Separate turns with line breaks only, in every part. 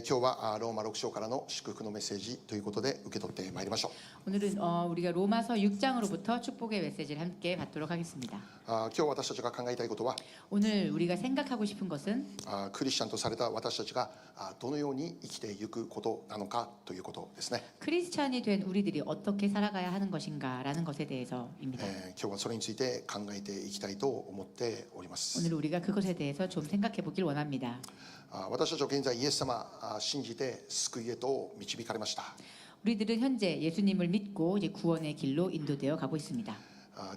今日はローマ6章からの祝福のメッセージということで受け取ってまいりましょう。
오늘은 우리가 로마서 6장으로부터 축복의 메시지를 함께 받도록 하겠습니다.
今日私たちが考えたいことは
오늘 우리가 생각하고 싶은 것은
クリスチャンとされた私たちがどのように生きていくことなのかということですね。
크리스찬이 된 우리들이 어떻게 살아가야 하는 것인가라는 것에 대해서입니다.
今日はそれについて考えていきたいと思っております。
오늘 우리가 그것에 대해서 좀 생각해 보길 원합니다.
私たちは現在イエス様信じて救いへと導かれました。
우리들은 현재 예수님을 믿고 이제 구원의 길로 인도되어 가고 있습니다.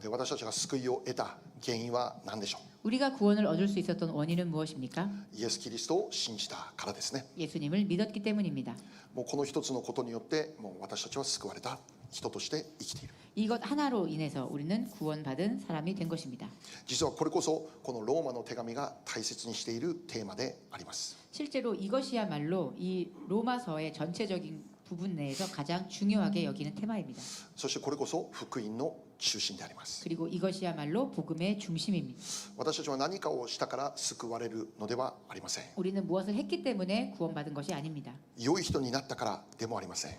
で私たちが救いを得た原因は何でしょ
우리가 구원을 얻을 수 있었던 원인은 무엇입니까?
う。イエス・キリストを信じたからですね。
예수님을 믿었기 때문입니다.
もうこの一つのことによってもう私たちは救われた人として生きている。
이것 하나로 인해서 우리는 구원받은 사람이 된 것입니다.
実はこれこそこのローマの手紙が大切にしているテーマであります。
실제로 이것이야말로 이 로마서의 전체적인 부분 내에서 가장 중요하게 여기는 테마입니다.
そしてこれこそ福音の中心であります。
그리고 이것이야말로 복음의 중심입니다.
私たちは何かをしたから救われるのではありません。
우리는 무엇을 했기 때문에 구원받은 것이 아닙니다.
良い人になったからでもありません。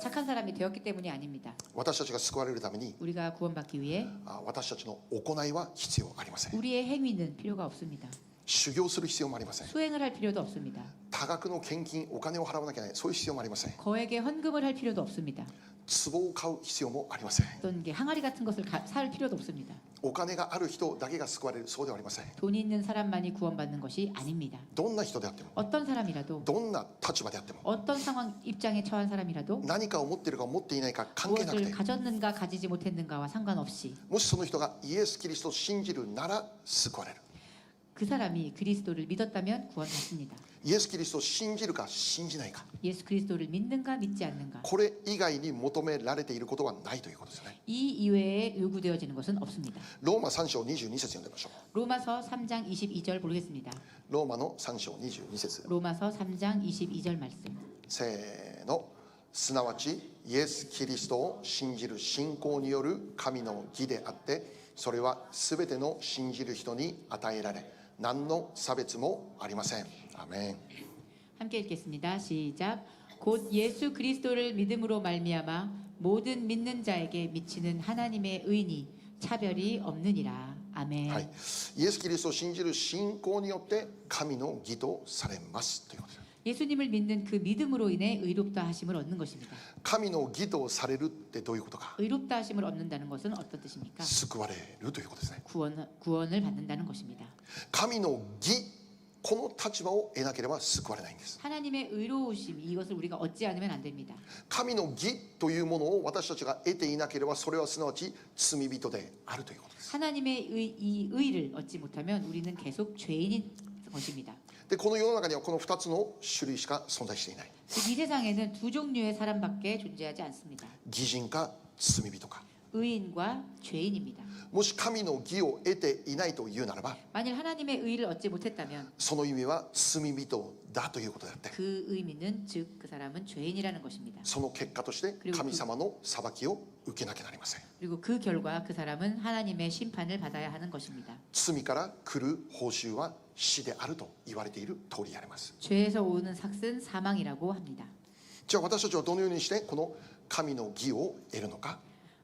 착한 사람이 되었기 때문이 아닙니다.
私たちが救われるために
우리가 구원받기 위해
私たちの行いは必要ありません。
우리의 행위는 필요가 없습니다.
修行する必要もありません。
수행을 할 필요도 없습니다.
多額の献金お金を払わなきゃいけないそういう必要もありません。
거액의 헌금을 할 필요도 없습니다.
壺を買う必要もありません。
어떤 게 항아리 같은 것을 살 필요도 없습니다.
お金がある人だけが救われるそうではありません。
돈이 있는 사람만이 구원받는 것이 아닙니다.
どんな人であっても
어떤 사람이라도
どんな立場であっても
어떤 상황 입장에 처한 사람이라도
何かを持っているか持っていないか関係なく
무엇을
て
가졌는가 가지지 못했는가와 상관없이
もしその人がイエス・キリストを信じるなら救われる。
그 사람이 그리스도를 믿었다면 구원받습니다.
イエス・キリストを信じるか信じないか
예수 그리스도를 믿는가 믿지 않는가
これ以外に求められていることはないということですね。
이 이외에 요구되어지는 것은 없습니다.
ローマ3章22節読んでみましょ
로마서 3장 22절 보겠습니다.
う。ローマの3章22節
로마서 3장 22절 말씀.
せーの。すなわちイエス・キリストを信じる信仰による神の義であってそれは全ての信じる人に与えられ何の差別もありません。アーメン。
함께 읽겠습니다. 시작. 곧 예수 그리스도를 믿음으로 말미암아 모든 믿는 자에게 미치는 하나님의 의니 차별이 없느니라. 아멘.
はい、イエス・キリストを信じる信仰によって神の義とされますということです。
예수님을 믿는 그 믿음으로 인해 의롭다 하심을 얻는 것입니다.
神の義とされるってどういうことか。
의롭다 하심을 얻는다는 것은 어떤 뜻입니까?
救われるということですね。
구원을 받는다는 것입니다.
神の義この立場を得なければ救われないんです。
하나님의 의로우심 이것을 우리가 얻지 않으면 안 됩니다.
神の義というものを私たちが得ていなければそれはすなわち罪人であるということです。
하나님의 이 의를 얻지 못하면 우리는 계속 죄인인 것입니다.
でこの世の中にはこの2つの種類しか存在していない。
이 세상에는 두 종류의 사람밖에 존재하지 않습니다.
義人か罪人か。
의인과 죄인입니다.
もし神の義を得ていないというならば
만일 하나님의 의를 얻지 못했다면
その意味は罪人だということであって
그 의미는 즉 그 사람은 죄인이라는 것입니다.
その結果として神様の裁きを受けなきゃなりません。
그리고 그 결과 그 사람은 하나님의 심판을 받아야 하는 것입니다.
罪から来る報酬は死であると言われている通りであります。
죄에서 오는 삭은 사망이라고 합니다.
じゃあ私たちはどのようにしてこの神の義を得るのか。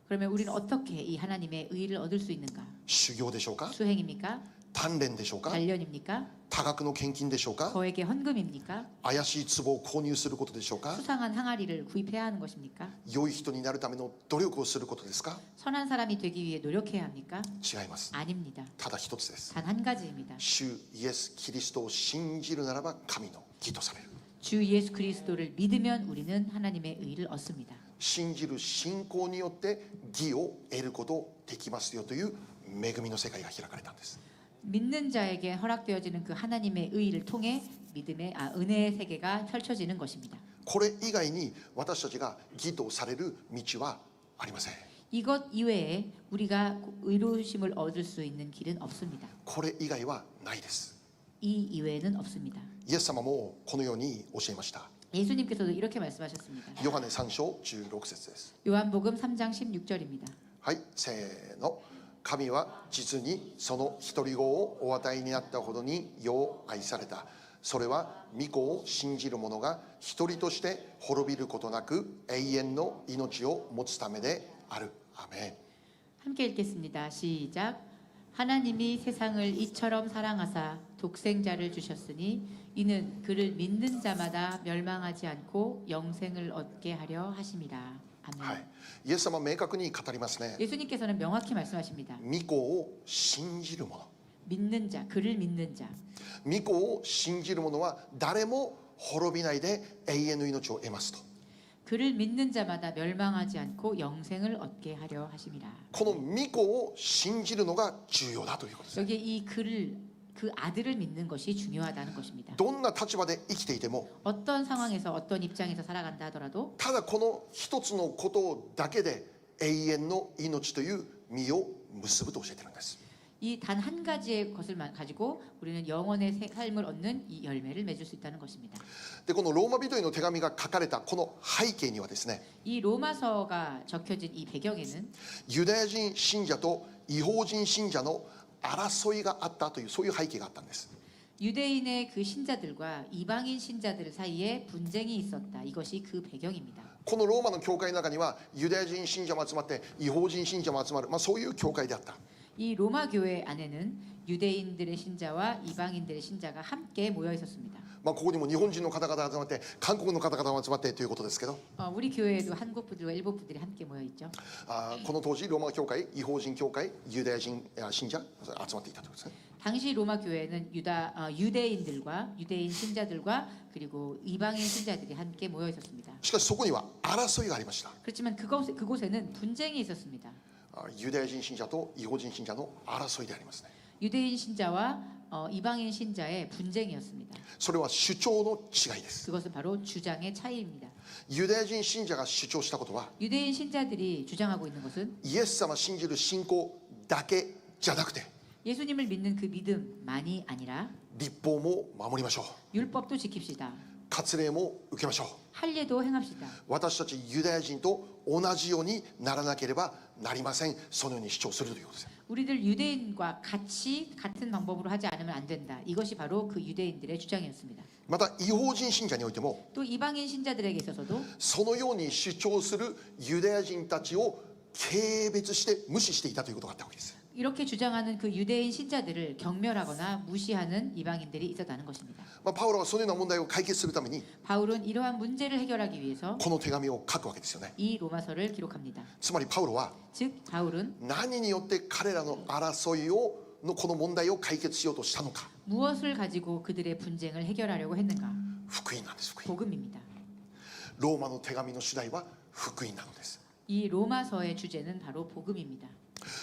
그러면 우리는 어떻게 이 하나님의 의를 얻을 수 있는가?
修行でしょうか。
수행입니까?
鍛錬でしょうか。
단련입니까?
多額の献金でしょうか。
거액의 헌금입니까?
怪しい壺を購入することでしょうか。
수상한 항아리를 구입해야 하는 것입니까?
良い人になるための努力をすることですか。
선한 사람이 되기 위해 노력해야 합니까?
違います。
아닙니다.
ただ一つです。
단 한 가지입니다.
主イエス・キリストを信じるならば神の義とされる。
주 예수 그리스도를 믿으면 우리는 하나님의 의를 얻습니다.
信じる信仰によって義を得ることできますよという恵みの世界が開かれたんです。
믿는 자에게 허락되어지는 그 하나님의 의를 통해 은혜의 세계가 펼쳐지는 것입니다.
これ以外に私たちが義とされる道はありません。
이것 이외에 우리가 의로우심을 얻을 수 있는 길은 없습니다.
これ以外はないです。
이 이외에는 없습니다.
イエス様もこのように教えました。
예수님께서도 이렇게 말씀하셨습니다.
ヨハネ3章16節です。
요한복음 3장 16절입니다.
はい、せーの。神は実にその一人子をお与えになったほどによう愛された。それは御子を信じる者が一人として滅びることなく永遠の命を持つためである。アメン。
함께 읽겠습니다. 시작. 하나님이 세상을 이처럼 사랑하사 독생자를 주셨으니 이는 그를 믿는 자마다 멸망하지 않고 영생을 얻게 하려 하심이라.
は
아멘.
い、イエス様は明確に語りますね。
예수님께서는 명확히 말씀하십니다.
御子を信じる者、
믿는 자, 그를 믿는 자.
御子を信じる者は誰も滅びないで永遠の命を得ますと。
그를 믿는 자마다 멸망하지 않고 영생을 얻게 하려 하심이라.
この御子を信じるのが重要だということです。
여기에 이 그를 그 아들을 믿는 것이 중요하다는 것입니다.
どんな立場で生きていても
어떤 상황에서 어떤 입장에서 살아간다 하더라도
ただこの一つのことだけで永遠の命という実を結ぶと教えているんです。
이 단 한 가지의 것을 가지고 우리는 영원의 삶을 얻는 이 열매를 맺을 수 있다는 것입니다.
でこのローマ人への手紙が書かれたこの背景にはですね、
이 로마서가 적혀진 이 배경에는
ユダヤ人信者と異邦人信者の争いがあったというそういう背景があったんです。
유대인의 그 신자들과 이방인 신자들 사이에 분쟁이 있었다. 이것이 그 배경입니다.
このローマの教会の中にはユダヤ人信者も集まって異邦人信者も集まる、そういう教会であった。
이 로마 교회 안에는 유대인들의 신자와 이방인들의 신자가 함께 모여 있었습니다.
ここにも日本人の方々が集まって韓国の方々も集まってということですけど、
우리 교회에도 한국 분들과 일본 분들이 함께 모여 있죠.
この当時ローマ教会、異邦人教会、ユダヤ人信者集まっていたということですね。
당시 로마 교회는 유대인들과 유대인 신자들과 그리고 이방인 신자들이 함께 모여 있었습니다.
しかしそこには争いがありました。
그렇지만 그곳에는 분쟁이 있었습니다.
ユダヤ人信者と異邦人信者の争いでありますね。
유대인 신자와 이방인 신자의 분쟁이었습니다.
それは主張の違いです。
그것은 바로 주장의 차이입니다.
ユダヤ人信者が主張したことは
유대인 신자들이 주장하고 있는 것은
イエス様信じる信仰だけじゃなくて
예수님을 믿는 그 믿음만이 아니라
立法も守りましょう、
율법도 지킵시다.
割礼も受けましょう。
할례도 행합시다.
私たちユダヤ人と同じようにならなければなりません。そのように主張するということです。
우리들 유대인과 같은 방법으로 하지 않으면 안 된다. 이것이 바로 그 유대인들의 주장이었습니다.
また異邦人信者においても
또 이방인 신자들에게 있어서도
そのように主張するユダヤ人たちを軽蔑して無視していたということがあったわけです。
이렇게 주장하는 그 유대인 신자들을 경멸하거나 무시하는 이방인들이 있었다는 것입니다.
パウロはそのような問題を解決するために
바울은 이러한 문제를 해결하기 위해서
この手紙を書くわけですよね。
이 로마서를 기록합니다.
つまりパウロは
즉 바울은
何によって彼らの争いをのこの問題を解決しようとしたのか。
무엇을 가지고 그들의 분쟁을 해결하려고 했는가?
福音なんです。福音。
복음입니다.
ローマの手紙の主題は福音なのです。
이 로마서의 주제는 바로 복음입니다.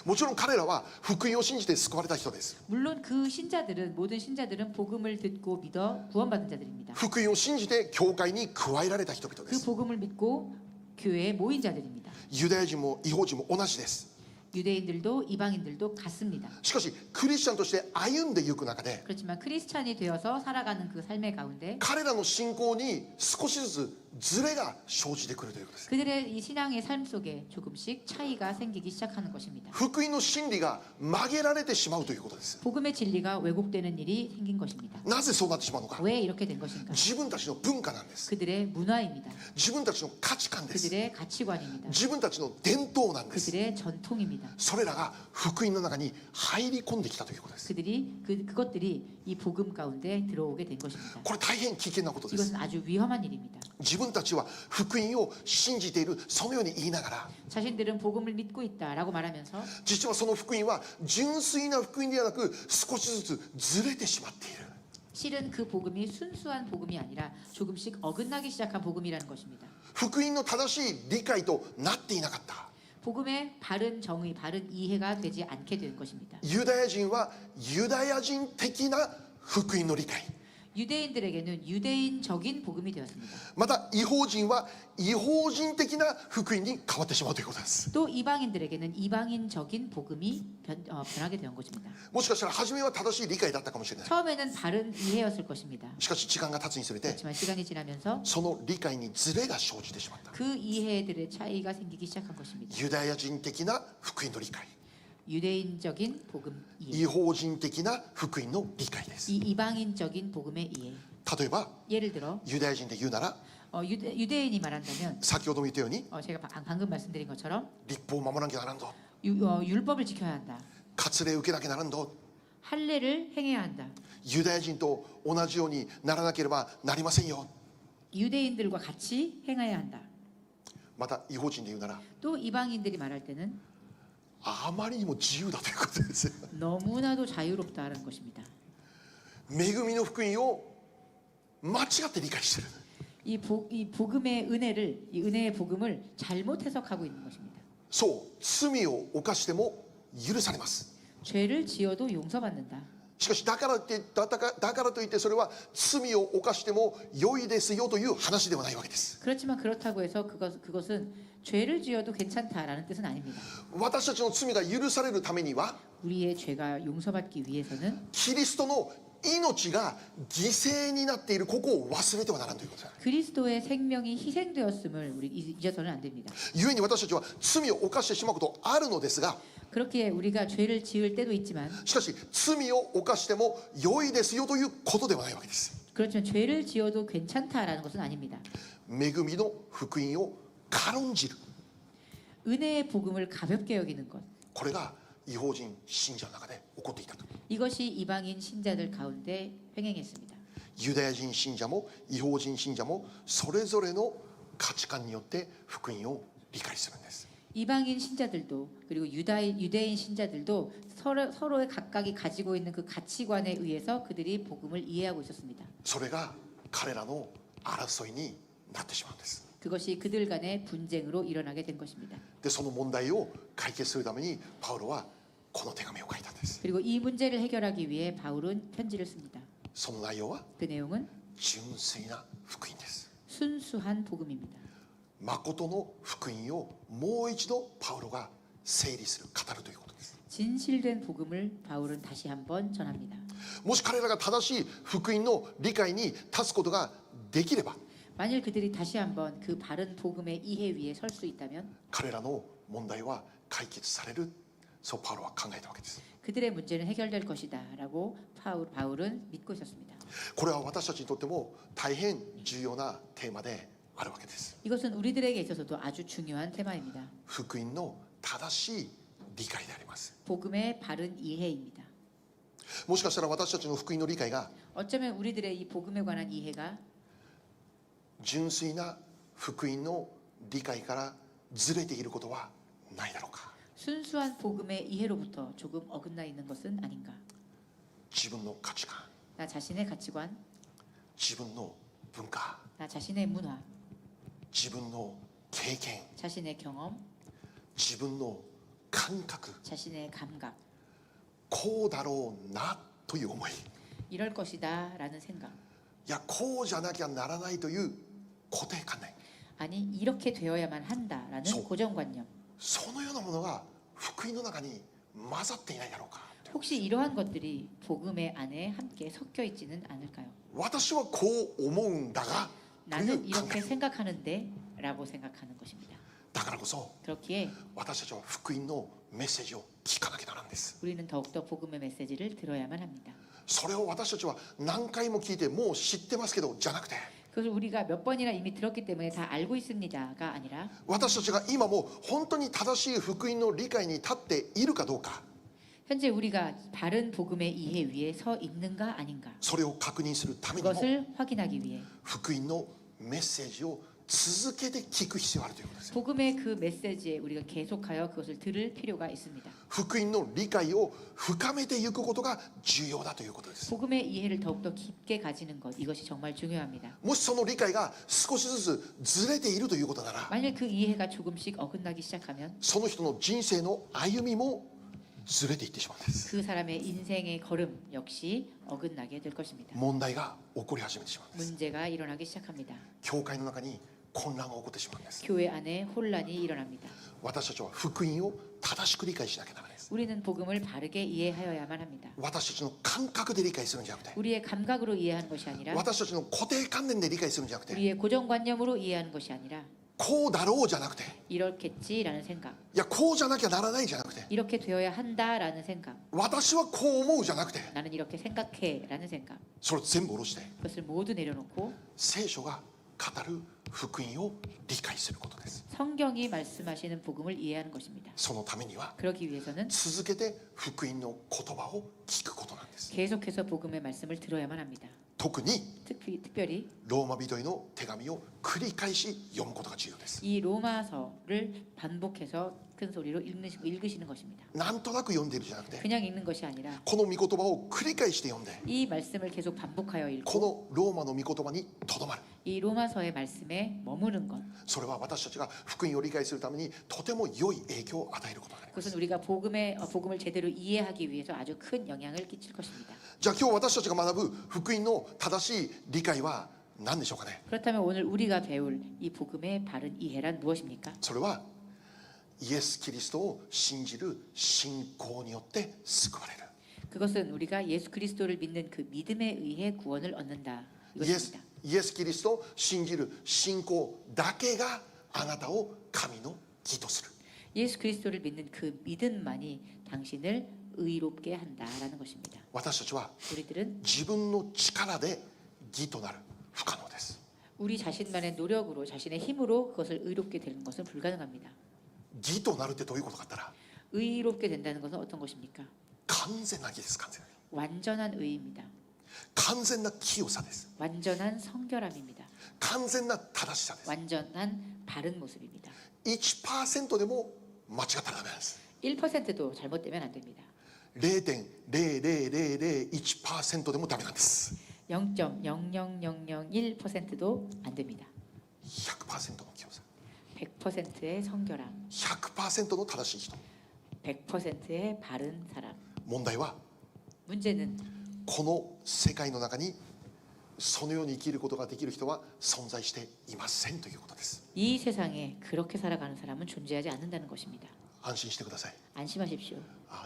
もちろん彼らは福音を信じて救われた人です。
물론 그 신자들은 모든 신자들은 복음을 듣고 믿어 구원받은 자들입니다.
福音を信じて教会に加えられた人々で
그
す。
복음을 믿고 교회에 모인 자들입니다.
ユダヤ人も異邦人も同じです。
유대인들도 이방인들도 같습니다.
しかしクリスチャンとして歩んでいく中で
그렇지만 크리스찬이 되어서 살아가는 그 삶의 가운데
彼らの信仰に少しずつズレが生じてくるということです。
그들의 이 신앙의 삶 속에 조금씩 차이가 생기기 시작하는 것입니다.
福音の真理が曲げられてしまうということです。
복음의 진리가 왜곡되는 일이 생긴 것입니다.
なぜそうなってしまうのか。
왜 이렇게 된 것인가?
自分たちの文化なんです。
그들의 문화입니다.
自分たちの価値観です。
그들의 가치관입니다.
自分たちの伝統なんです。
그들의 전통입니다.
それらが福音の中に入り込んできたということです。
그것들이 이 복음 가운데 들어오게 된 것입니다.
これ大変危険なことです。
이것은 아주 위험한 일입니다.
自分たちは福音を信じている、そのように言いながら
자신들은 복음을 믿고 있다라고 말하면서
実はその福音は純粋な福音ではなく少しずつずれてしまっている。
실은 그 복음이 순수한 복음이 아니라 조금씩 어긋나기 시작한 복음이라는 것입니다.
福音の正しい理解となっていなかった。
복음의 바른 정의, 바른 이해가 되지 않게 된 것입니다.
ユダヤ人はユダヤ人的な福音の理解、
유대인들에게는 유대인적인 복음이 되었습니다.
また異邦人は異邦人的な福音に変わってしまうということです。
또 이방인들에게는 이방인적인 복음이 변하게 된 것입니다.
もしかしたら初めは正しい理解だったかもしれない。
처음에는 바른 이해였을 것입니다.
しかし時間が経つにつれて
그렇지만 시간이 지나면서
その理解にズレが生じてしまった。
그 이해들의 차이가 생기기 시작한 것입니다.
ユダヤ人的な福音の理解、
유대인적인 복음 이해,
異邦人的な福音の理解です。
이 이방인적인 복음의 이해.
例えば
예를 들어
ユダヤ人で言うなら
유대인이 말한다면
先ほども言ったように
제가 방금 말씀드린 것처럼
立法を守らなきゃならんぞ
율법을 지켜야 한다.
割礼を受けなきゃならんぞ
할례를 행해야 한다.
ユダヤ人と同じようにならなければなりませんよ
유대인들과 같이 행해야 한다.
また違法人で言うなら
또 이방인들이 말할 때는
あまりにも自由だということですよ
너무나도 자유롭다는 것입니다.
恵みの福音を間違って理解してる
이 복음의 은혜를 이 은혜의 복음을 잘못 해석하고 있는 것입니다.
そう罪を犯しても許されます
죄를 지어도 용서받는다.
しかしだからといってそれは罪を犯しても良いですよという話ではないわけです
그렇지만 그렇다고 해서 그것은 죄를 지어도 괜찮다라는 뜻은 아닙니다.
私たちの罪が許されるためには
우리의 죄가 용서받기 위해서는
キリストの命が犠牲になっているここを忘れてはならんということです
그리스도의 생명이 희생되었음을 우리 잊어서는 안 됩니다.
故に私たちは罪を犯してしまうことあるのですが
그렇게 우리가 죄를 지을 때도 있지만
しかし罪を犯しても良いですよということではないわけです
그렇지만 죄를 지어도 괜찮다라는 것은 아닙니다.
恵みの福音を軽んじる
은혜의 복음을 가볍게 여기는 것.
これが違法人信者の中で起こっていたと
이것이 이방인 신자들 가운데 횡행했습니다.
ユダヤ人信者も違法人信者もそれぞれの価値観によって福音を理解するんです
이방인 신자들도 그리고 유대인 신자들도 서로의 각각이 가지고 있는 그 가치관에 의해서 그들이 복음을 이해하고 있었습니다.
それが彼らの争いになってしまうんです
그것이 그들 간의 분쟁으로 일어나게 된 것입니다.
でその問題を解決するためにパウロはこの手紙を書いたんです
그리고 이 문제를 해결하기 위해 바울은 편지를 씁니다.
その内容は
그 내용은
純粋な福音です
순수한 복음입니다.
誠の福音をもう一度パウロが整理する語るということです
진실된 복음을 바울은 다시 한번 전합니다.
もし彼らが正しい福音の理解に立つことができれば
만일 그들이 다시 한번 그 바른 복음의 이해 위에 설 수 있다면
彼らの問題は解決されるそうパウロは考えたわけです
그들의 문제는 해결될 것이다라고 바울은 믿고 있었습니다.
これは私たちにとっても大変重要なテーマであるわけです
이것은 우리들에게 있어서도 아주 중요한 테마입니다.
福音の正しい理解であります
복음의 바른 이해입니다.
もしかしたら私たちの福音の理解が
어쩌면 우리들의 이 복음에 관한 이해가
純粋な福音の理解からずれていることはないだろうか
순수한 복음의 이해로부터 조금 어긋나 있는 것은 아닌가.
自分の価値観
나 자신의 가치관,
自分の文化
나 자신의 문화,
自分の経験
자신의 경험,
自分の感覚
자신의 감각.
こうだろうなという思い
이럴 것이다라는 생각.
いやこうじゃなきゃならないという固定観念
아니 이렇게 되어야만 한다라는
소-
고정관념.
そのようなものが福音の中に混ざっていないだろうか
혹시 이러한 것들이 복음의 안에 함께 섞여 있지는 않을까요?
私はこう思うんだがという
나는
考
이렇게
え
생각하는데라고 생각하는 것입니다.
だからこそ
그렇기에
私たちは福音のメッセージを聞かなきゃならんです
우리는 더욱더 복음의 메시지를 들어야만 합니다.
それを私たちは何回も聞いてもう知ってますけどじゃなくて
그것을 우리가 몇 번이나 이미 들었기 때문에 다 알고 있습니다가 아니라
私たちが今も本当に正しい福音の理解に立っているかどうか
현재 우리가 바른 복음의 이해 위에 서 있는가 아닌가
それを確認するためにも
그것을 확인하기 위해
福音のメッセージを続けて聞く必要があるということです
복음의 그 메시지에 우리가 계속하여 그것을 들을 필요가 있습니다.
福音の理解を深めていくことが重要だということです
복음의 이해를 더욱더 깊게 가지는 것 이것이 정말 중요합니다.
もしその理解が少しずつずれているということなら
만일 그 이해가 조금씩 어긋나기 시작하면
その人の人生の歩みもずれていってしまうんです
그 사람의 인생의 걸음 역시 어긋나게 될 것입니다.
問題が起こり始めてしまうんです
문제가 일어나기 시작합니다.
教会の中に混乱が起こってしまうんです
교회 안에 혼란이 일어납니다.
私たちは福音を正しく理解しなきゃならないです
우리는 복음을 바르게 이해하여야만 합니다.
私たちの感覚で理解するんじゃなくて
우리의 감각으로 이해하는 것이 아니라
私たちの固定観念で理解するんじゃなくて
우리의 고정관념으로 이해하는 것이 아니라
こうだろうじゃなくて、
이렇겠지라는 생각,
いやこうじゃなきゃならないじゃなくて、
이렇게 되어야 한다라는 생각,
私はこう思うじゃなくて、
나는 이렇게 생각해라는 생각,
それを全部下ろして
그것을 모두 내려놓고
聖書が語る福音を理解することです。
성경이 말씀하시는 복음을 이해하는 것입니다.
そのためには
그러기 위해서는
続けて福音の言葉を聞くことなんです。
계속해서 복음의 말씀을 들어야만 합니다.
特に
특별히
ローマ人への手紙を繰り返し読むことが重要です。
이 로마서를 반복해서 큰 소리로 읽으시는 것입니다.
なんとなく読んでいるじゃなくて、
그냥 읽는 것이 아니라
この御言葉を繰り返して読んで、
이 말씀을 계속 반복하여
こ
읽고
のローマの御言葉にとどまる。
이 로마서의 말씀에 머무는 것,
それは私たちが福音を理解するためにとても良い影響を与えることになります。
그것은 우리가 복음을 제대로 이해하기 위해서 아주 큰 영향을 끼칠 것입니다.
じゃあ今日私たちが学ぶ福音の正しい理解は何でしょうかね。
그렇다면 오늘 우리가 배울 이 복음의 바른 이해란 무엇입니까?
それはイエス・キリストを信じる信仰によって救われる。
그것은 우리가 예수 그리스도를 믿는 그 믿음에 의해 구원을 얻는다.
イエス
이것입니다.
イエス・キリストを信じる信仰だけがあなたを神の義とする。
예수 그리스도를 믿는 그 믿음만이 당신을 의롭게 한다라는 것입니다.
私たちは
우리들은
自分の力で義となる不可能です。
우리 자신만의 노력으로 자신의 힘으로 그것을 의롭게 되는 것은 불가능합니다.
義となるってどういうことかって言ったら
의롭게 된다는 것은 어떤 것입니까?
完全な義です。完全な義。
완전한 의입니다.
完全な清さです。
완전한 성결함입니다.
完全な正しさです。
완전한 바른 모습입니다.
1% でも間違ったらダメなんです。
1%도 잘못되면 안 됩니다.
0.00001% でもダメなんです。
0.00001%도 안 됩니다.
100% の清さ、
100%의 성결함,
100% の正しい人。
100%의 바른 사람.
問題は
문제는
この世界の中にそのように生きることができる人は存在していませんということです。
이 세상에 그렇게 살아가는 사람은 존재하지 않는다는 것입니다.
安心してください。
안심하십시오.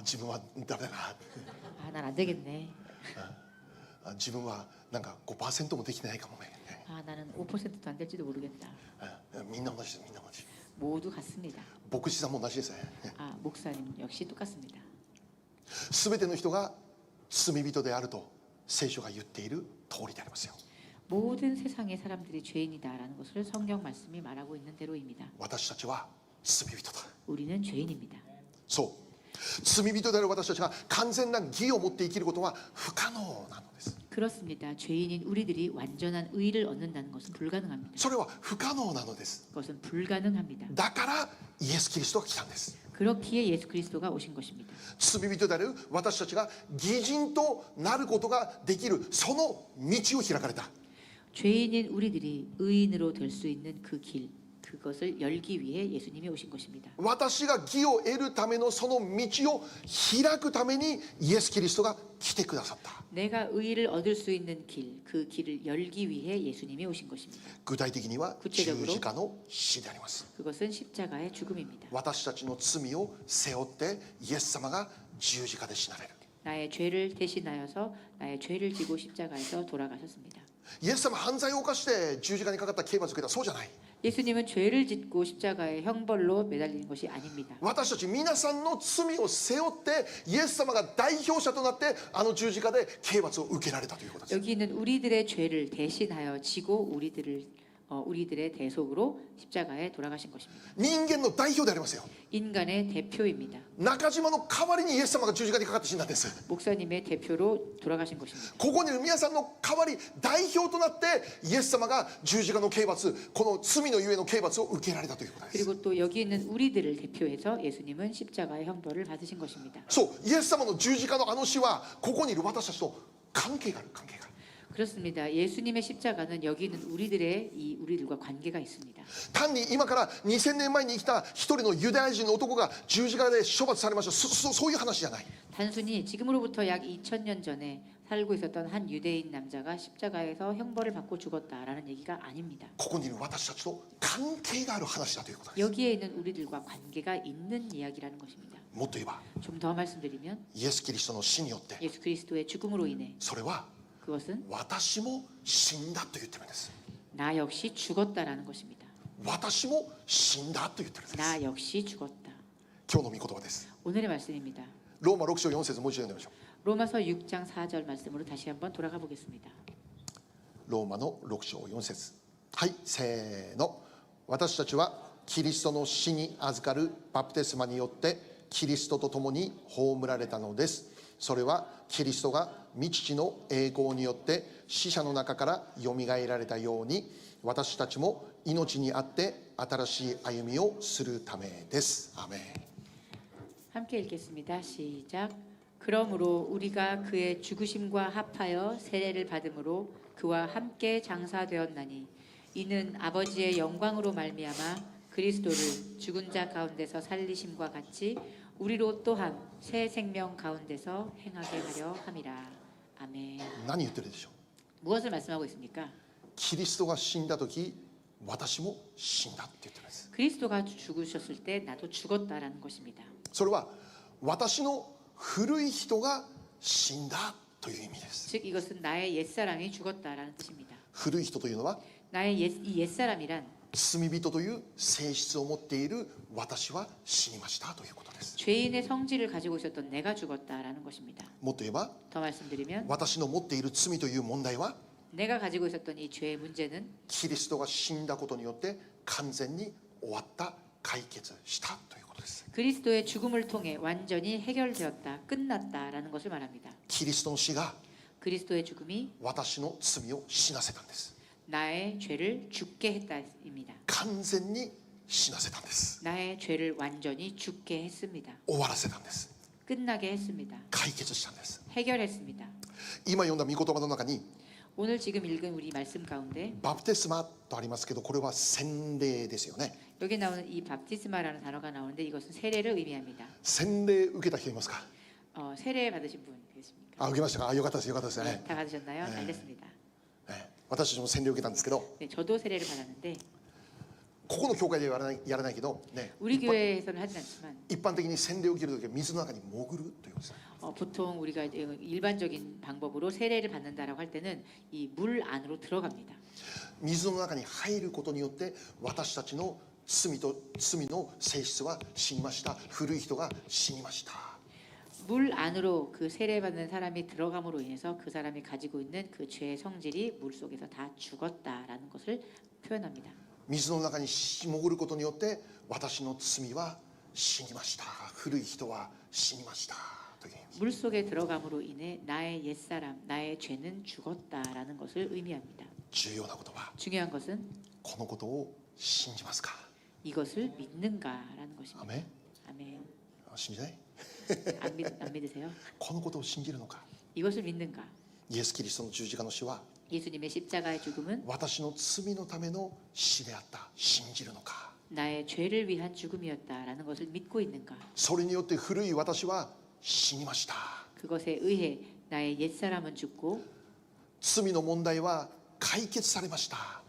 自分はダメだな。
아, 난 안 되겠네.
自分はなんか 5% もできてないかもね。
아, 나는 5%도 안 될지도 모르겠다.
みんな同じです。みんな同じ。
모두 같습니다.
牧師さんも同じですね。
아, 목사님 역시 똑같습니다.
すべての人が罪人であると聖書が言っている通りでありますよ。
모든 세상의 사람들이 죄인이다라는 것을 성경 말씀이 말하고 있는 대로입니다.
私たちは罪人だ。
우리는 죄인입니다.
そう。罪人である私たちが完全な義を持って生きることは不可能なのです。
그렇습니다. 죄인인 우리들이 완전한 의를 얻는다는 것은 불가능합니다.
それは不可能なのです。
그것은 불가능합니다.
だからイエス・キリストが来たんです。
그렇기에 예수 그리스도가 오신 것입니다.
罪人である私たちが義人となることができるその道を開かれた。
죄인인 우리들이 의인으로 될 수 있는 그 길, 그것을 열기 위해 예수님이 오신 것입니다.
私が義を得るためのその道を開くためにイエス・キリストが来てくださった。
내가 의를 얻을 수 있는 길, 그 길을 열기 위해 예수님이 오신 것입니다.
具体的には十字架の死であります。
그것은 십자가의 죽음입니다.
私たちの罪を背負ってイエス様が十字架で死なれる。
나의 죄를 대신하여서 나의 죄를 지고 십자가에서 돌아가셨습니다.
イエス様犯罪を犯して十字架にかかった刑罰を受けた。そうじゃない。
예수님은 죄를 짓고 십자가의 형벌로 매달리는 것이 아닙니다.
私たち皆さんの罪を背負ってイエス様が代表者となってあの十字架で刑罰を受けられたということです。
여기 있는 우리들의 죄를 대신하여 지고 우리들의 대속으로 십자가에 돌아가신 것입니다.
人間の代表でありますよ。
인간의 대표입니다.
中島の代わりにイエス様が十字架にかかって死んだんです。
목사님의 대표로 돌아가신 것입니다.
ここにいる皆さんの代わり代表となってイエス様が十字架の刑罰、この罪のゆえの刑罰を受けられたということです。
그리고 또 여기 있는 우리들을 대표해서 예수님은 십자가의 형벌을 받으신 것입니다.
そうイエス様の十字架のあの死はここにいる私たちと関係がある。関係がある。
그렇습니다. 예수님의 십자가는 여기 있는 우리들과 관계가 있습니다.
単に今から2000年前に生きた一人のユダヤ人の男が十字架で処罰されました。そういう話じゃない。
단순히 지금으로부터 약 2000년 전에 살고 있었던 한 유대인 남자가 십자가에서 형벌을 받고 죽었다라는 얘기가 아닙니다.
ここにいる私たちと関係がある話だということです。
여기에 있는 우리들과 관계가 있는 이야기라는 것입니다.
もっと言えば
좀 더 말씀드리면
イエス・キリストの死によって
예수 그리스도의 죽음으로 인해
それは
그것은
私も死んだと言ってるんです。
나 역시 죽었다라는 것입니다.
私も死んだと言ってるんです。
나 역시 죽었다.
今日の御言葉です。
오늘의 말씀입니다.
ローマ6章4節もう一度読んでみましょ
로마서 6장 4절 말씀으로 다시 한번 돌아가 보겠습니다.
う。ローマの6章4節。はい、せーの。私たちはキリストの死に預かるバプテスマによってキリストと共に葬られたのです。それはキリストが御父の栄光によって死者の中からよみがえられたように、私たちも命にあって新しい歩みをするためです。アーメン。
함께 읽겠습니다. 시작. 그러므로 우리가 그의 죽으심과 합하여 세례를 받음으로 그와 함께 장사되었나니 이는 아버지의 영광으로 말미암아 그리스도를 죽은 자 가운데서 살리심과 같이 우리로 또한 새 생명 가운데서 행하게 하려 함이라. 아멘.
何言ってるでしょう。
무엇을 말씀하고 있습니까?
キリストが死んだ時、私も死んだって言ってるんです。
그리스도가 죽으셨을 때 나도 죽었다라는 것입니다.
それは私の古い人が死んだという意味です。
즉 이것은 나의 옛사람이 죽었다라는 뜻입니다.
古い人というのは
나의 이 옛사람이란
罪人という性質を持っている私は死にましたということです。
죄인의 성질을 가지고 있었던 내가 죽었다라는 것입니다.
もっと言えば
더 말씀드리면
私の持っている罪という問題は
내가 가지고 있었던 이 죄의 문제는
キリストが死んだことによって完全に終わった解決したということです。
그리스도의 죽음을 통해 완전히 해결되었다, 끝났다라는 것을 말합니다.
キリストの死が
그리스도의 죽음이
私の罪を死なせたんです。
나의 죄를 죽게 했다입니다.
完全に死なせたんです。
나의 죄를 완전히 죽게 했습니다.
終わらせたんです。
끝나게 했습니다.
解決したんです。
해결했습니다.
今読んだ御言葉の中に
오늘 지금 읽은 우리 말씀 가운데
バプテスマとありますけど、これは洗礼ですよね。
여기 나오는 이 밥티스마라는 단어가 나오는데 이것은 세례를 의미합니다.
洗礼受けた人いますか。
세례 받으신 분 계십니까?
あ、受けましたか。あ、よかったです、よかったです
네,
ね。
다 받으셨나요?
네.
잘 됐습니다.
私たちも洗礼を受けたんですけど、
네, 저도 세례를 받았는데
ここの教会ではやらないけど、ね、
우리 교회에서는 하진 않지만
一般的に洗礼を受けるときは水の中に潜るということです。
보통 우리가 이제 일반적인 방법으로 세례를 받는다라고 할 때는 이 물 안으로 들어갑니다.
水の中に入ることによって私たちの罪の性質は死にました。古い人が死にました。
물 안으로 그 세례 받는 사람이 들어감으로 인해서 그 사람이 가지고 있는 그 죄의 성질이 물 속에서 다 죽었다라는 것을 표현합니다.
水の中に潜ることによって私の罪は死にました。古い人は死にましたという意味。
물 속에 들어감으로 인해 나의 옛사람, 나의 죄는 죽었다라는 것을 의미합니다.
重要なことは
중요한 것은
このことを信じますか。
이것을 믿는가라는
ア
것입니다.
メン。
아멘.
信じない。
안 믿으세요?
このことを信じるのか。
이것을 믿는가?
イエス・キリストの十字架の死は
예수님의 십자가의 죽음은
私の罪のための死であった。信じるのか。
나의 죄를 위한 죽음이었다라는 것을 믿고 있는가?
それによって古い私は死にました。
그것에 의해 나의 옛사람은 죽고
罪の問題は解決されました。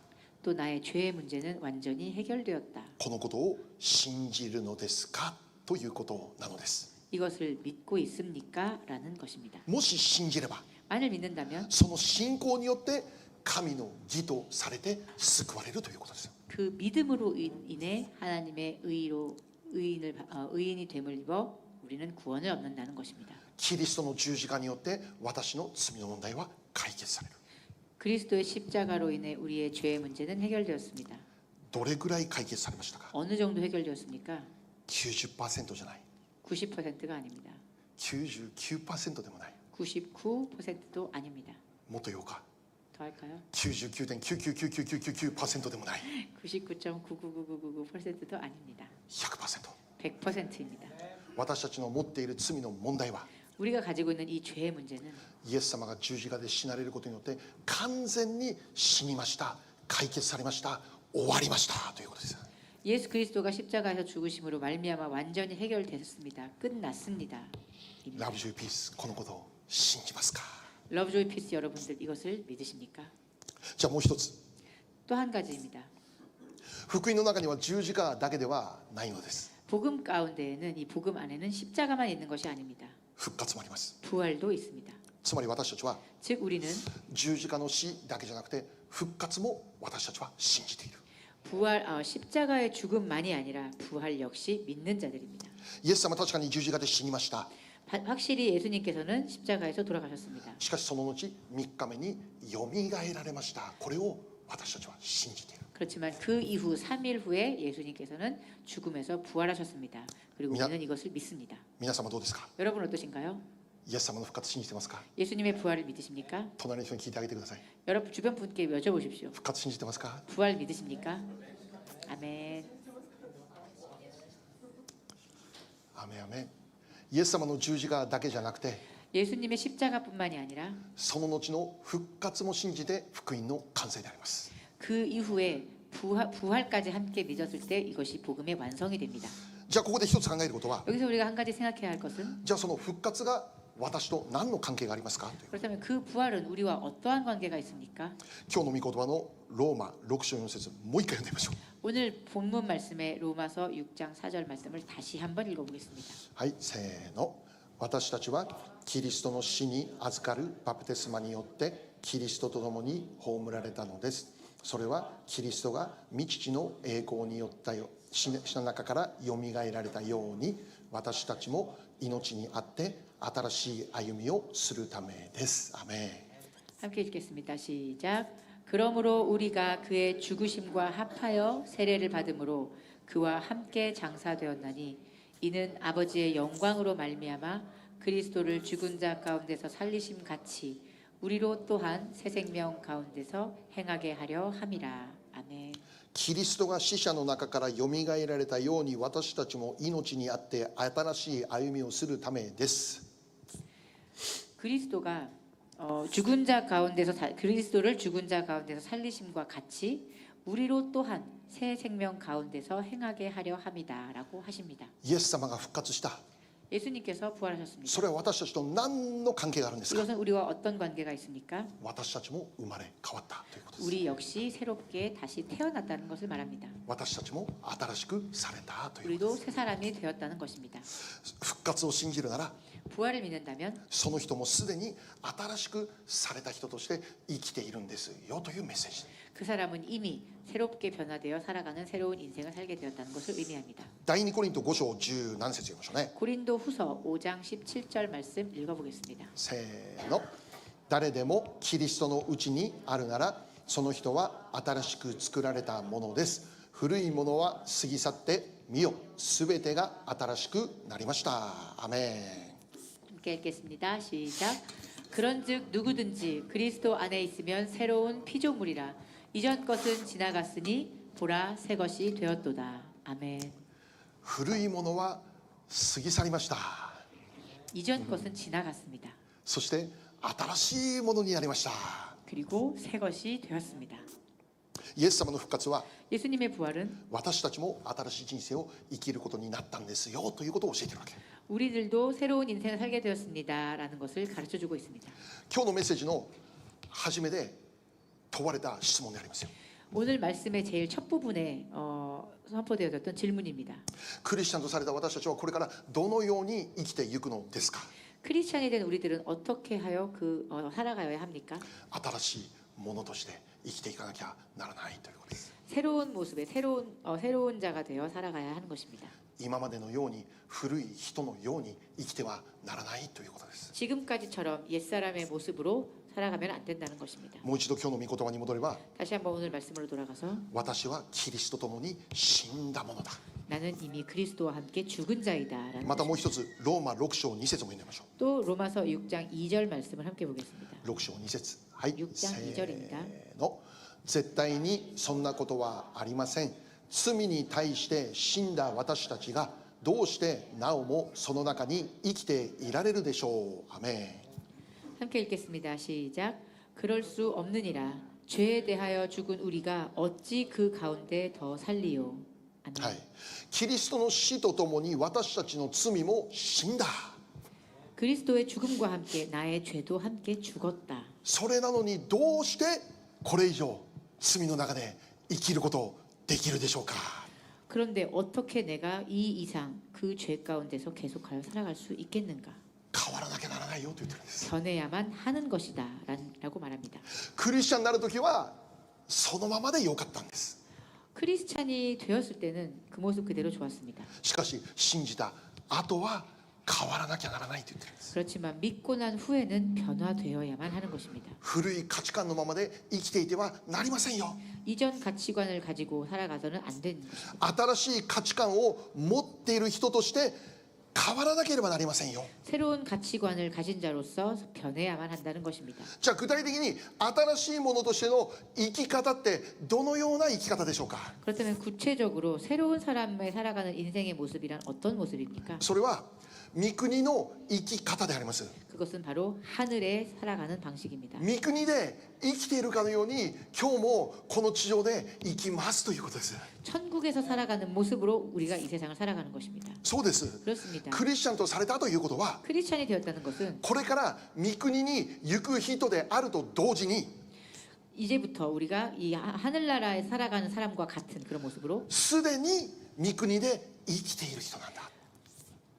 또 나의 죄의 문제는 완전히 해결되었다.
このことを信じるのですかということなのです。
이것을 믿고 있습니까? 라는 것입니다.
もし信じれば
만일 믿는다면
その信仰によって神の義とされて救われるということです。
그 믿음으로 인해 하나님의 의인이 됨을 입어 우리는 구원을 얻는다는 것입니다.
キリストの十字架によって私の罪の問題は解決される。
그리스도의 십자가로 인해 우리의 죄의 문제는 해결되었습니다.
どれぐらい解決されましたか。
어느 정도 해결되었습니까?
90% じゃない。
90%가 아닙니다.
99% でもない。
99%도 아닙니다.
もっと言おうか。
더 할까요?
99.9999999%でもない。
99.99999%도 아닙니다.
100%。
100%입니다.
私たちの持っている罪の問題は
우리가 가지고 있는 이 죄의 문제는
イエス様が十字架で死なれることによって完全に死にました。解決されました。終わりましたということです。
예수 그리스도가 십자가에서 죽으심으로 말미암아 완전히 해결됐습니다. 끝났습니다.
ラブジョイピース、このことを信じますか。
러브조이 피스 여러분들 이것을 믿으십니까?
じゃあもう一つ、
또 한 가지입니다.
福音の中には十字架だけではないのです。
복음 가운데에는 이 복음 안에는 십자가만 있는 것이 아닙니다.
復活もあります。
부활도 있습니다.
つまり私たちは
즉 우리는
十字架の死だけじゃなくて復活も私たちは信じている。
십자가의 죽음만이 아니라 부활 역시 믿는 자들입니다.
イエス様は確かに十字架で死にました。
확실히 예수님께서는 십자가에서 돌아가셨습니다.
しかしその後3日目によみがえられました。これを私たちは信じている。
그렇지만 그 이후 3일 후에 예수님께서는 죽음에서 부활하셨습니다. 그리고 우리는 이것을 믿습니다.
皆様どうですか？
여러분 어떠신가요?
イエス様の復活信じてますか？
예수님의 부활을 믿으십니까?
隣の人に聞いてあげてください。
여러분 주변 분께 여쭤보십시오.
復活信じてますか？
부활 믿으십니까? 아멘.
アメンアメン。イエス様の十字架だけじゃなくて、
예수님의 십자가뿐만이 아니라
その後の復活も信じて福音の完成であります。
그 이후에 부활까지 함께 믿었을 때 이것이 복음의 완성이 됩니다.
じゃあここで一つ考えることは、
여기서 우리가 한 가지 생각해야 할 것은
じゃあその復活が私と何の関係がありますか？
그렇다면 그 부활은 우리와 어떠한 관계가 있습니까?
今日の御言葉のローマ6章4節もう一回読んでみましょう。
오늘 본문 말씀의 로마서 6장 4절 말씀을 다시 한번 읽어보겠습니다.
はい、せーの。私たちはキリストの死に預かるバプテスマによってキリストと共に葬られたのです。それはキリストが御父の栄光によった死の中からよみがえられたように、私たちも命にあって新しい歩みをするためです。アメン。
함께 읽겠습니다. 시작. 그러므로 우리가 그의 죽으심과 합하여 세례를 받음으로 그와 함께 장사되었나니 이는 아버지의 영광으로 말미암아 그리스도를 죽은 자 가운데서 살리심 같이 우리로 또한 새 생명 가운데서 행하게 하려 함이라. 아멘.
キリストが死者の中からよみがえられたように、私たちも命にあって新しい歩みをするためです。
그리스도를 죽은 자 가운데서 살리심과 같이 우리로 또한 새 생명 가운데서 행하게 하려 함이다라고 하십니다.
イエス様が復活した。
예수님께서 부활하셨습니다.
それは私たちと何の関係があるんですか？
이것은 우리와 어떤 관계가 있습니까?
私たちも生まれ変わったということです。
우리 역시 새롭게 다시 태어났다는 것을 말합니다.
私たちも新しくされたということ
우리도
です。
새 사람이 되었다는 것입니다.
復活を信じるなら、
부활을 믿는다면
その人もすでに新しくされた人として生きているんですよというメッセージ。
그 사람은 이미 새롭게 변화되어 살아가는 새로운 인생을 살게 되었다는 것을 의미합니다.
第2コリント5章10何節読みましょうね。
고린도 후서 5장 17절 말씀 읽어보겠습니다.
せーの。誰でもキリストのうちにあるなら、その人は新しく作られたものです。古いものは過ぎ去って見よ、すべてが新しくなりました。アメン。
함께 읽겠습니다. 시작. 그런즉 누구든지 그리스도 안에 있으면 새로운 피조물이라. 이전 것은 지나갔으니 보라 새 것이 되었도다. 아멘.
古いものは過ぎ去りました。
이전 것은 지나갔습니다.
そして新しいものになりました。
그리고 새 것이 되었습니다.
イエス様の復活は
예수님의 부활은
私たちも新しい人生を生きることになったんですよということを教えているわけ。
우리들도 새로운 인생을 살게 되었습니다라는 것을 가르쳐주고 있습니다.
今日のメッセージの初めで問われた質問でありますよ。
오늘 말씀의 제일 첫 부분에 선포되어졌던 질문입니다.
クリスチャンとされた私たちはこれからどのように生きていくのですか？
크리스찬이 된 우리들은 어떻게 하여 살아가야 합니까?
新しいものとして生きていかなきゃならないということです。
새로운 모습의 새로운 자가 되어 살아가야 하는 것입니다.
今までのように古い人のように生きてはならないということです。
지금까지처럼 옛사람의 모습으로 살아가면 안 된다는 것입니다.
もう一度今日の御言葉に戻れば、
다시 한번 오늘 말씀으로 돌아가서
私はキリストと共に死んだものだ。
나는 이미 그리스도와 함께 죽은 자이다라는
またもう
것입니다.
一つローマ6章2節も読んでみましょ
또 로마서 6장 2절 말씀을 함께 보겠습니다.
う。6章2節。はい。
6章2절입니다
せーの。絶対にそんなことはありません。罪に対して死んだ私たちがどうしてなおもその中に生きていられるでしょう。アメン。
함께 읽겠습니다. 시작. 그럴 수 없느니라. 죄에 대하여 죽은 우리가 어찌 그 가운데 더 살리요. 아멘.
はい。キリストの死とともに私たちの罪も死んだ。
그리스도의 죽음과 함께 나의 죄도 함께 죽었다.
それなのにどうしてこれ以上罪の中で生きることできるでしょうか。
그런데 어떻게 내가 이 이상 그 죄 가운데서 계속하여 살아갈 수 있겠는가?
変わらなきゃならないよと言ってるんです。
변해야만 하는 것이다 라고 말합니다.
クリスチャンになるときはそのままでよかったんです。
크리스찬이 되었을 때는 그 모습 그대로 좋았습니다.
しかし信じた後は変わらなきゃならないと言ってるんです。
그렇지만 믿고 난 후에는 변화되어야만 하는 것입니다.
古い価値観のままで生きていてはなりませんよ。
이전 가치관을 가지고 살아가서는 안 되는 것입니다.
新しい価値観を持っている人として変わらなければなりませんよ。
새로운 가치관을 가진 자로서 변해야만 한다는 것입니다.
じゃあ具体的に新しいものとしての生き方ってどのような生き方でしょうか。
그렇다면 구체적으로 새로운 사람의 살아가는 인생의 모습이란 어떤 모습입니까?
それは御国の生き方であります。
그것은 바로 하늘에 살아가는 방식입니다.
御国で生きているかのように今日もこの地上で生きますということです。
천국에서 살아가는 모습으로 우리가 이 세상을 살아가는 것입니다.
そうです。
그렇습니다.
クリスチャンとされたということは
크리스찬이 되었다는 것은
これから御国に行く人であると同時に
이제부터 우리가 이 하늘나라에 살아가는 사람과 같은 그런 모습으로
すでに御国で生きている人なんだ。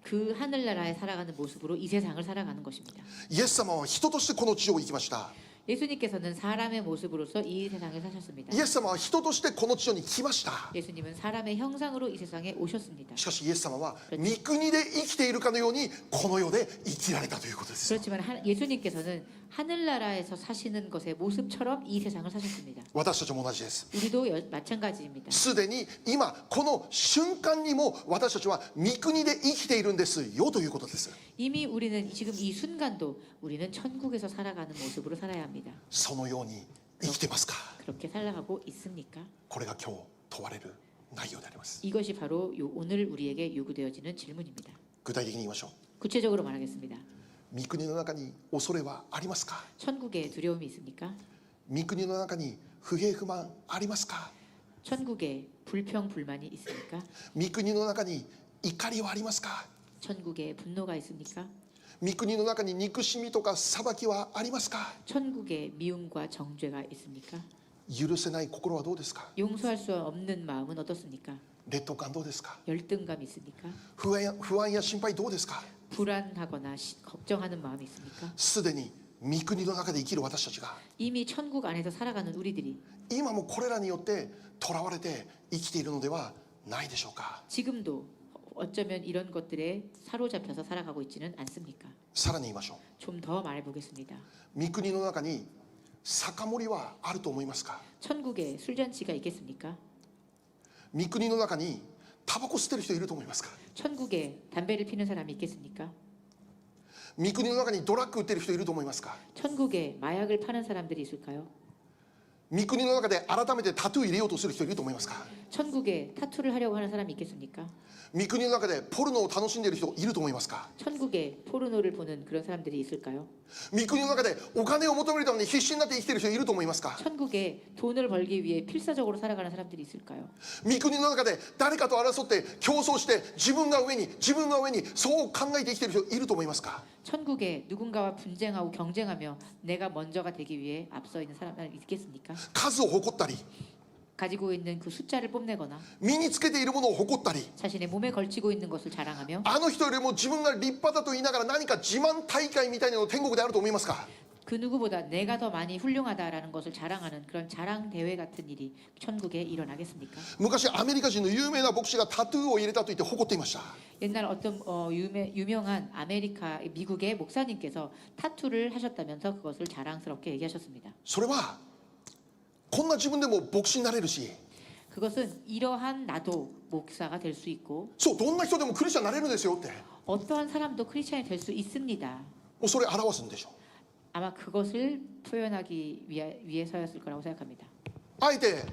그 하늘나라에 살아가는 모습으로 이 세상을 살아가는 것입니다.
イエス様は人としてこの地上を生きました。
예수님께서는 사람의 모습으로서 이 세상을 사셨습니다.
イエス様は人としてこの地上に来ました。
예수님은 사람의 형상으로 이 세상에 오셨습니다.
しかしイエス様は御国で生きているかのようにこの世で生きられたということです。
그렇지만 예수님께서는 하늘나라에서 사시는 것의 모습처럼 이 세상을 사셨습니다.
私たちも同じです。
우리도 마찬가지입니다.
すでに今この瞬間にも私たちは御国で生きているんですよということです。
이미 우리는 지금 이 순간도 우리는 천국에서 살아가는 모습으로 살아야 합니다.
そのように生きてますか。
그렇게 살아가고 있습니까?
これが今日問われる内容であります。
이것이 바로 오늘 우리에게 요구되어지는 질문입니다.
具体的に言いましょ
구체적으로 말하겠습니다.
う。御国の中に恐れはありますか。
천국에 두려움이 있습니까?
御国の中に不平不満ありますか。
천국에 불평 불만이 있습니까?
御国の中に怒りはありますか。
천국에 분노가 있습니까?
御国の中に憎しみとか裁きはありますか。
천국에 미움과 정죄가 있습니까?
許せない心はどうですか。
용서할 수 없는 마음은 어떻습니까?
劣等感どうですか。
열등감 있습니까?
不安や心配どうですか。
불안하거나 걱정하는 마음이 있습니까?
すでに御国の中で生きる私たちが
이미 천국 안에서 살아가는 우리들이
今もこれらによって囚われて生きているのではないでしょうか。
지금도 어쩌면 이런 것들에 사로잡혀서 살아가고 있지는 않습니까?
さらに言いましょ
좀 더 말해보겠습니다.
う。御国の中に酒盛りはあると思いますか。
천국에 술잔치가 있겠습니까?
御国の中にタバコ吸ってる人いると思いますか。
천국에 담배를 피는 사람이 있겠습니까?
御国の中にドラッグ売ってる人いると思いますか。
천국에 마약을 파는 사람들이 있을까요?
御国の中で改めてタトゥー入れようとする人いると思いますか。
천국에 타투를 하려고 하는 사람이 있겠습니까?
御国の中でポルノを楽しんでいる人いると思いますか。
천국에 포르노를 보는 그런 사람들이 있을까요?
御国の中でお金を求めるために必死になって生きている人いると思いますか。
천국에 돈을 벌기 위해 필사적으로 살아가는 사람들이 있을까요?
御国の中で誰かと争って競争して自分が上にそう考えて生きている人いると思いますか。
천국에 누군가와 분쟁하고 경쟁하며 내가 먼저가 되기 위해 앞서 있는 사람이 있겠습니까?
数を誇ったり
가지고 있는 그 숫자를 뽐내거나
身につけているものを誇ったり
자신의 몸에 걸치고 있는 것을 자랑하며
あの人よりも自分が立派だと言いながら何か自慢大会みたいなのを天国であると思いますか。
그 누구보다 내가 더 많이 훌륭하다라는 것을 자랑하는 그런 자랑 대회 같은 일이 천국에 일어나겠습니까?
昔アメリカ人の有名な牧師がタトゥーを入れたと言って誇っていました。
옛날 어떤 유명한 미국의 목사님께서 타투를 하셨다면서 그것을 자랑스럽게 얘기하셨습니다.
それはこんな自分でも牧師になれるし、
그것은 이러한 나도 목사가 될 수 있고
そうどんな人でもクリスチャンになれるんですよって、
어떠한 사람도 크리스찬이 될 수 있습니다.
もうそれ表すんでしょ
아마 그것을 표현하기 위해서였을 거라고 생각합니다.
あえて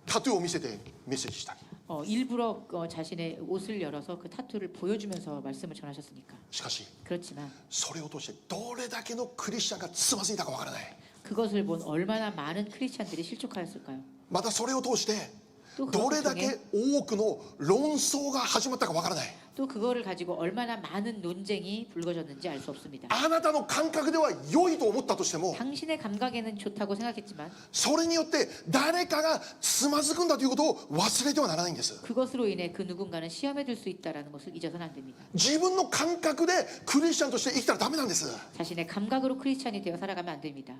タトゥーを見せてメッセージしたり。
일부러 자신의 옷을 열어서 그 타투를 보여주면서 말씀을 전하셨으니까.
しかし
그렇지만
それを通してどれだけのクリスチャンがつまずいたかわからない。
그것을 본 얼마나 많은 크리스찬들이 실족하였을까요?
またそれを通して
또
ど
그것을
れだ
통해
け多くの論争が始まったかわからない。
또 그거를 가지고 얼마나 많은 논쟁이 불거졌는지 알 수 없습니다.
あなたの感覚では良いと思ったとしても
당신의 감각에는 좋다고 생각했지만
それによって誰かがつまずくんだということを忘れてはならないんです。
그것으로 인해 그 누군가는 시험에 들 수 있다라는 것을 잊어서는 안 됩니다.
自分の感覚でクリスチャンとして生きたらダメなんです。
자신의 감각으로 크리스찬이 되어 살아가면 안 됩니다.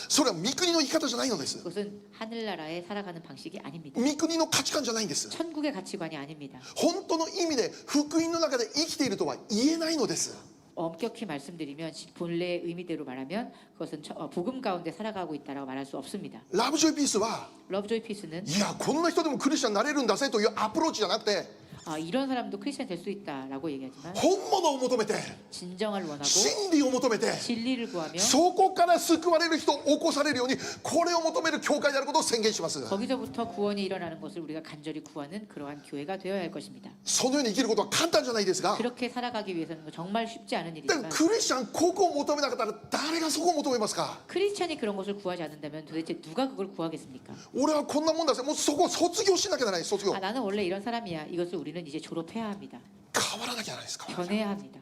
それは御国の生き方じゃないのです。
그것은 하늘나라에 살아가는 방식이 아닙니다.
御国の価値観じゃないんです。
천국의 가치관이 아닙니다.
本当の意味で福音の中で生きているとは言えないのです。
엄격히 말씀드리면 본래의 의미대로 말하면 그것은 복음 가운데 살아가고 있다라고 말할 수 없습니다.
ラブジョイピースは
러브조이 피스는
いやこんな人でもクリスチャンになれるんだぜというアプローチじゃなくて
이런 사람도 크리스찬 될 수 있다라고 얘기하지만
本物を求めて
진정을 원하고
真理を求めて
진리를 구하며
そこから救われる人起こされるようにこれを求める教会であることを宣言します。
거기서부터 구원이 일어나는 것을 우리가 간절히 구하는 그러한 교회가 되어야 할 것입니다.
そのように生きることは簡単じゃないですが
그렇게 살아가기 위해서는 정말 쉽지 않은
だから
일이지만
クリスチャンここを求めなかったら誰がそこを求めますか。
크리스찬이 그런 것을 구하지 않는다면 도대체 누가 그걸 구하겠습니까?
俺はこんなもんだぜもうそこを卒業しなきゃならない。卒業
나는 원래 이런 사람이야. 이것을 우리는 이제 졸업해야 합니다.
変わらなきゃならないですか。
변해야 합니다.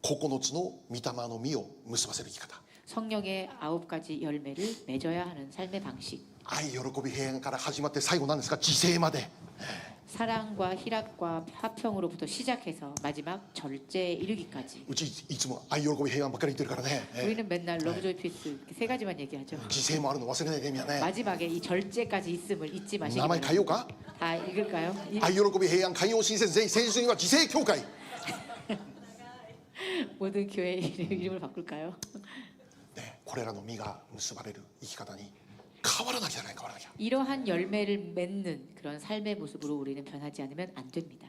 9つの御霊の実を結ばせる生き方
성령의 9가지 열매를 맺어야 하는 삶의 방식.
愛喜び平安から始まって最後なんですか自制まで
사랑과 희락과 화평으로부터 시작해서 마지막 절제에 이르기까지.
うちいつも愛喜び平安ばっかり言ってるからね、
우리는 맨날 러브조이 피스 이렇게 세 가지만 얘기하죠.
自制もあるの忘れないでみんなね
마지막에 이 절제까지 있음을 잊지 마시기
名前変えよう
바랍니다.
か
다 읽을까요?
愛喜び平安寛容親切全員誠実には自制教会
모든 교회 이름을 바꿀까요?
ねこれらの実が結ばれる生き方に変わらなきゃならない変わらなきゃ
이러한 열매를 맺는 그런 삶의 모습으로 우리는 변하지 않으면 안 됩니다.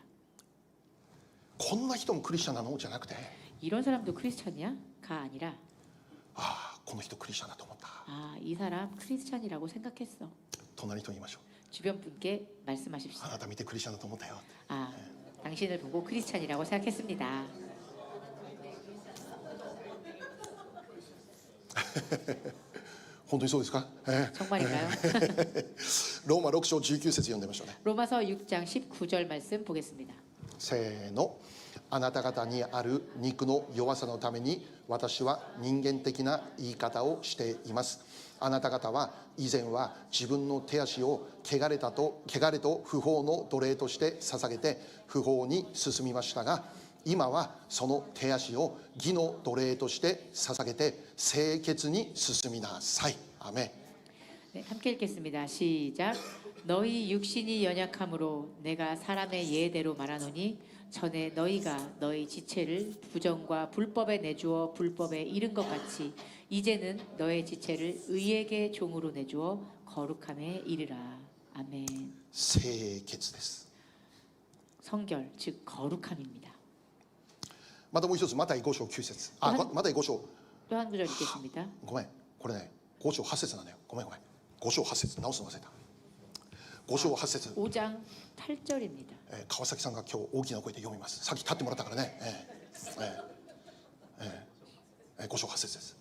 こんな人もクリスチャンなのじゃなくて
이런 사람도 크리스찬이야?가 아니라
ああこの人クリスチャンだと思った
이 사람 크리스찬이라고 생각했어.
隣人に言いましょう
주변 분께
あ
말씀하십시오.
なた見てクリスチャンだと思ったよ
당신을 보고 크리스찬이라고 생각했습니다.
本当にそうですか、
정말인가요?
ローマ6章19節読んでみましょうね
로마서 6장 19절 말씀 보겠습니다.
せーのあなた方にある肉の弱さのために私は人間的な言い方をしています。あなた方は以前は自分の手足を汚れと不法の奴隷として捧げて不法に進みましたが今はその手足を義の奴隷として捧げて清潔に進みなさい。アメン。
네, 함께 읽겠습니다. 시작. 너희 육신이 연약함으로 내가 사람의 예대로 말하노니 전에 너희가 너희 지체를 부정과 불법에 내주어 불법에 이른 것 같이 이제는 너의 지체를 의에게 종으로 내주어 거룩함에 이르라. 아멘.
清潔です。
성결 즉 거룩함입니다.
またもう一つマタイ5章9節あマタイ5章
또 한 구절 읽겠습니다.
ごめんこれね5章8節なのよごめん5章8節直すの忘れた5章8節
5장 8절입니다.
川崎さんが今日大きな声で読みますさっき立ってもらったからね5章8節です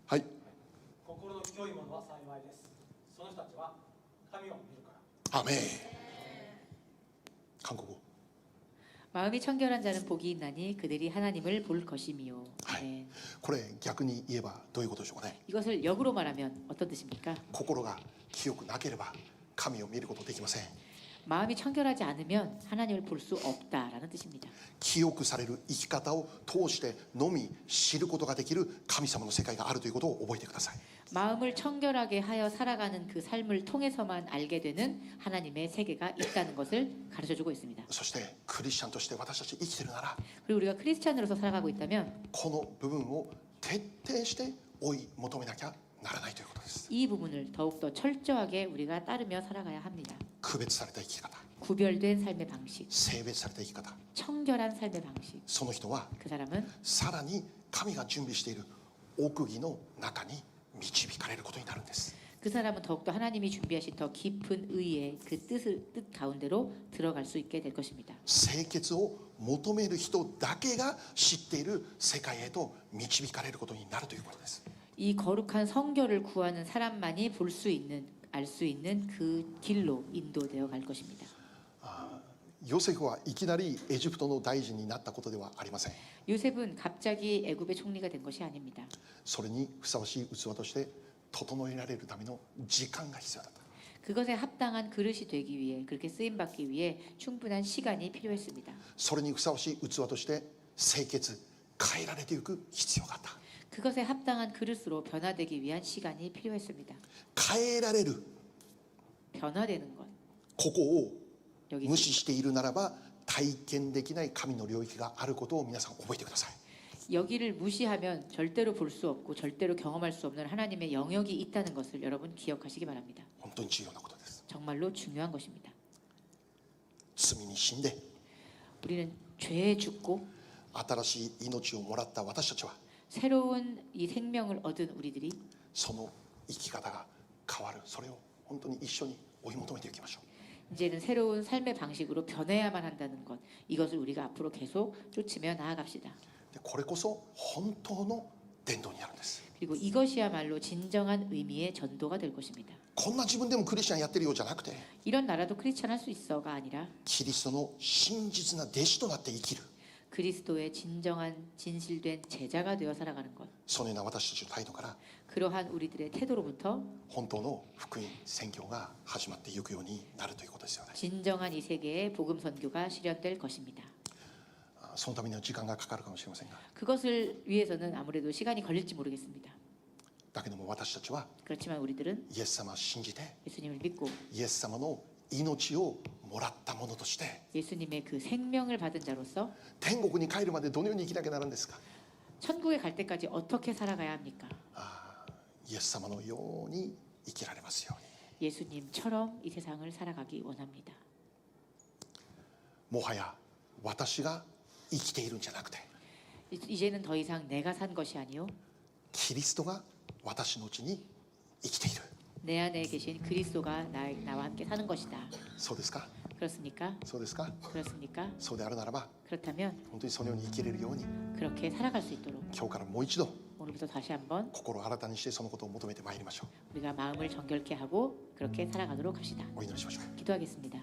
はい
心の清い者は幸いです。その人たちは神を見るから。
アメン韓国語
마음이 청결한 자는 복이 있나니 그들이 하나님을 볼 것이미요.
はい
아멘.
これ逆に言えばどういうことでしょうかね
이것을 역으로 말하면 어떤 뜻입니까?
心が清くなければ神を見ることできません
마음이 청결하지 않으면 하나님을 볼 수 없다라는 뜻입니다.
清くされる生き方を通してのみ知ることができる神様の世界があるということを覚えてください
마음을 청결하게 하여 살아가는 그 삶을 통해서만 알게 되는 하나님의 세계가 있다는 것을 가르쳐주고 있습니다.
そしてクリスチャンとして私たち生きてるなら
그리고 우리가 크리스찬으로서 살아가고 있다면
この部分を徹底して追い求めなきゃならないということです
이 부분을 더욱더 철저하게 우리가 따르며 살아가야 합니다.
区別された生き方
구별된 삶의 방식,
性別された生き方
청결한 삶의 방식.
その人は
그 사람은
さらに神が準備している奥義の中に導かれることになるんです
그 사람은 더욱더 하나님이 준비하신 더 깊은 의의 그 뜻 가운데로 들어갈 수 있게 될 것입니다.
清潔を求める人だけが知っている世界へと導かれることになるということです。
이 거룩한 성결을 구하는 사람만이 볼 수 있는, 알 수 있는 그 길로 인도되어 갈 것입니다.
ヨセフはいきなりエジプトの大臣になったことではありません。
요셉은 갑자기 애굽의 총리가 된 것이 아닙니다.
それにふさわしい器として整えられるための時間が必要だった。
그것에 합당한 그릇이 되기 위해, 그렇게 쓰임 받기 위해 충분한 시간이 필요했습니다.
それにふさわしい器として清潔変えられていく必要があった。
그것에 합당한 그릇으로 변화되기 위한 시간이 필요했습니다.
変えられる
변화되는 것.
ここを
여기
無視しているならば体験できない神の領域があることを皆さん覚えてください。
여기를 무시하면 절대로 볼 수 없고 절대로 경험할 수 없는 하나님의 영역이 있다는 것을 여러분 기억하시기 바랍니다.
本当に重要なことです。
정말로 중요한 것입니다.
罪に死んで
우리는 죄에 죽고
新しい命をもらった私たちは
새로운 이 생명을 얻은 우리들이
その生き方が変わる、それを本当に一緒に追い求めていきましょう。
이제는 새로운 삶의 방식으로 변해야만 한다는 것, 이것을 우리가 앞으로 계속 쫓으며 나아갑시다.
でこれこそ本当の伝道になるんです。
그리고 이것이야말로 진정한 의미의 전도가 될 것입니다.
こんな自分でもクリスチャンやってるようじゃなくて
이런 나라도 크리스찬 할 수 있어가 아니라
キリストの真実な弟子となって生きる、
그리스도의 진정한 진실된 제자가 되어 살아가는 것.
そのような私たちの態度から
그러한 우리들의 태도로부터
本当の福音宣教が始まっていくようになるということですよね。
진정한 이 세계의 복음 선교가 실현될 것입니다.
そのためには時間がかかるかもしれませんが、
그것을 위해서는 아무래도 시간이 걸릴지 모르겠습니다.
だけども私たちは
그렇지만 우리들은
イエス様を信じて
예수님을 믿고
イエス様の命をもらったものとして
예수님의 그 생명을 받은 자로서
天国に帰るまでどのように生きなきゃなるんですか。
천국에 갈 때까지 어떻게 살아가야 합니까?
イエス様のように生きられますように。
예수님처럼 이 세상을 살아가기 원합니다.
もはや私が生きているんじゃなくて
이제는 더 이상 내가 산 것이 아니요
キリストが私のうちに生きている。
내 안에 계신 그리스도가 나와 함께 사는 것이다.
そうですか。
그렇습니까?
そうですか。
그렇습니까?
そうであるならば
그렇다면
本当にそのように生きれるように
그렇게 살아갈 수 있도록
今日からもう一度
오늘부터 다시 한번
心を新たにしてそのことを求めてまいりましょ
우리가 마음을 정결케 하고 그렇게 살아가도록 합시다.
う。お祈りしましょう。
기도하겠습니다.